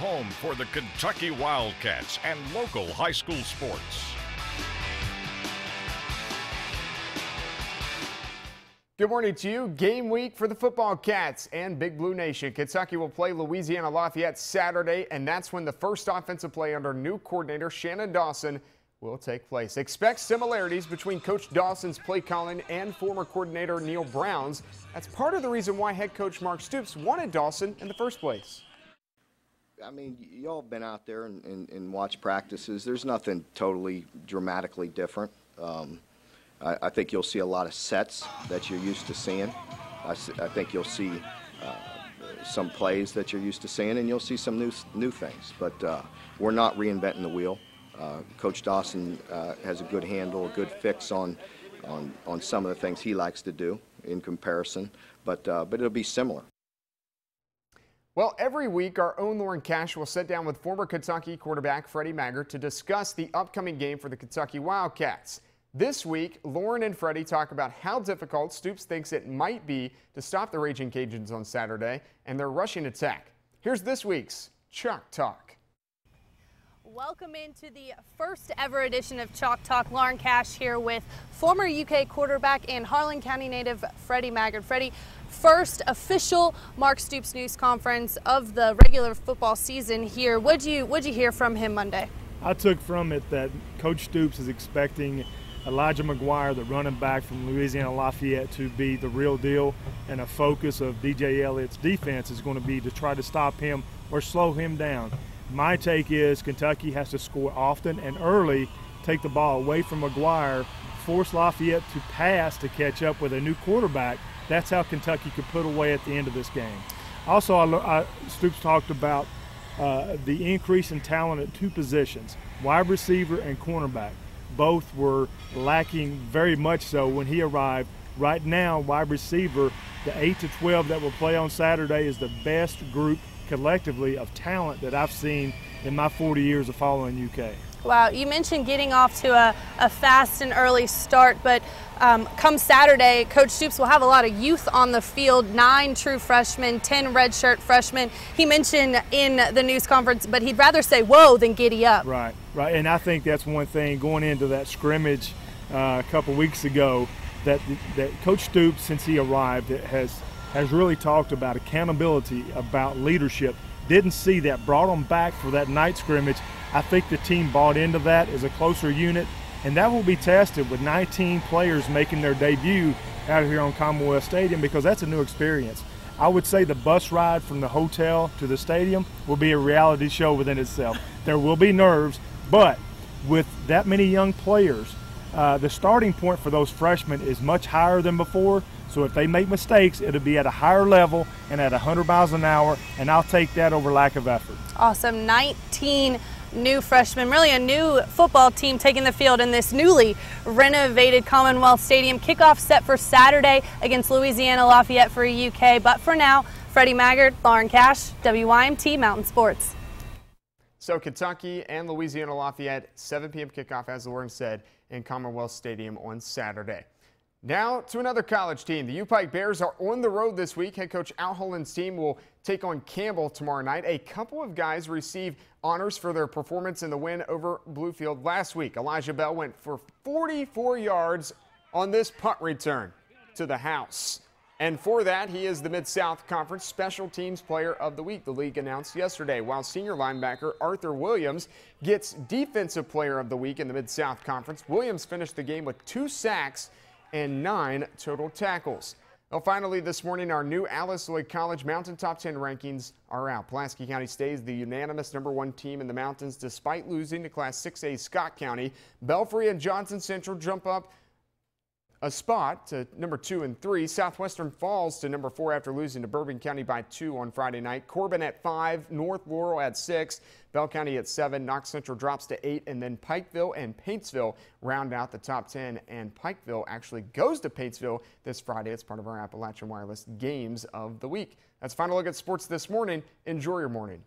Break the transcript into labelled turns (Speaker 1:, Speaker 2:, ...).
Speaker 1: Home for the Kentucky Wildcats and local high school sports.
Speaker 2: Good morning to you. Game week for the football Cats and Big Blue Nation. Kentucky will play Louisiana Lafayette Saturday, and that's when the first offensive play under new coordinator Shannon Dawson will take place. Expect similarities between Coach Dawson's play calling and former coordinator Neal Brown's. That's part of the reason why head coach Mark Stoops wanted Dawson in the first place.
Speaker 3: I mean, y'all have been out there and watched practices. There's nothing totally dramatically different. I think you'll see a lot of sets that you're used to seeing. I think you'll see some plays that you're used to seeing, and you'll see some new things. But we're not reinventing the wheel. Coach Dawson has a good handle, a good fix on some of the things he likes to do in comparison. But it'll be similar.
Speaker 2: Well, every week, our own Lauren Cash will sit down with former Kentucky quarterback Freddie Maggard to discuss the upcoming game for the Kentucky Wildcats. This week, Lauren and Freddie talk about how difficult Stoops thinks it might be to stop the Raging Cajuns on Saturday and their rushing attack. Here's this week's Chalk Talk.
Speaker 4: Welcome into the first ever edition of Chalk Talk. Lauren Cash here with former UK quarterback and Harlan County native Freddie Maggard. Freddie, first official Mark Stoops news conference of the regular football season here. What'd you hear from him Monday?
Speaker 5: I took from it that Coach Stoops is expecting Elijah McGuire, the running back from Louisiana Lafayette, to be the real deal, and a focus of DJ Elliott's defense is going to be to try to stop him or slow him down. My take is Kentucky has to score often and early, take the ball away from McGuire, force Lafayette to pass to catch up with a new quarterback. That's how Kentucky could put away at the end of this game. Also, Stoops talked about the increase in talent at two positions, wide receiver and cornerback. Both were lacking very much so when he arrived. Right now, wide receiver, the 8 to 12 that will play on Saturday is the best group collectively of talent that I've seen in my 40 years of following UK.
Speaker 4: Wow, you mentioned getting off to a fast and early start, but come Saturday, Coach Stoops will have a lot of youth on the field, 9 true freshmen, 10 redshirt freshmen. He mentioned in the news conference, but he'd rather say whoa than giddy up.
Speaker 5: Right, and I think that's one thing going into that scrimmage a couple weeks ago that Coach Stoops, since he arrived, has really talked about accountability, about leadership. Didn't see that, brought them back for that night scrimmage. I think the team bought into that as a closer unit, and that will be tested with 19 players making their debut out here on Commonwealth Stadium, because that's a new experience. I would say the bus ride from the hotel to the stadium will be a reality show within itself. There will be nerves, but with that many young players, the starting point for those freshmen is much higher than before. So if they make mistakes, it'll be at a higher level and at 100 miles an hour, and I'll take that over lack of effort.
Speaker 4: Awesome. 19 new freshmen, really a new football team taking the field in this newly renovated Commonwealth Stadium. Kickoff set for Saturday against Louisiana Lafayette for UK. But for now, Freddie Maggard, Lauren Cash, WYMT Mountain Sports.
Speaker 2: So Kentucky and Louisiana Lafayette, 7 p.m. kickoff, as Lauren said, in Commonwealth Stadium on Saturday. Now to another college team. The U-Pike Bears are on the road this week. Head coach Al Holland's team will take on Campbell tomorrow night. A couple of guys received honors for their performance in the win over Bluefield last week. Elijah Bell went for 44 yards on this punt return to the house. And for that, he is the Mid-South Conference Special Teams Player of the Week, the league announced yesterday, while senior linebacker Arthur Williams gets Defensive Player of the Week in the Mid-South Conference. Williams finished the game with 2 sacks and 9 total tackles. Well, finally this morning, our new Alice Lloyd College Mountain Top 10 rankings are out. Pulaski County stays the unanimous #1 team in the Mountains despite losing to Class 6A Scott County. Belfry and Johnson Central jump up a spot to #2 and 3. Southwestern falls to #4 after losing to Bourbon County by 2 on Friday night. Corbin at 5, North Laurel at 6, Bell County at 7, Knox Central drops to 8, and then Pikeville and Paintsville round out the top 10. And Pikeville actually goes to Paintsville this Friday. It's part of our Appalachian Wireless Games of the Week. That's a final look at sports this morning. Enjoy your morning.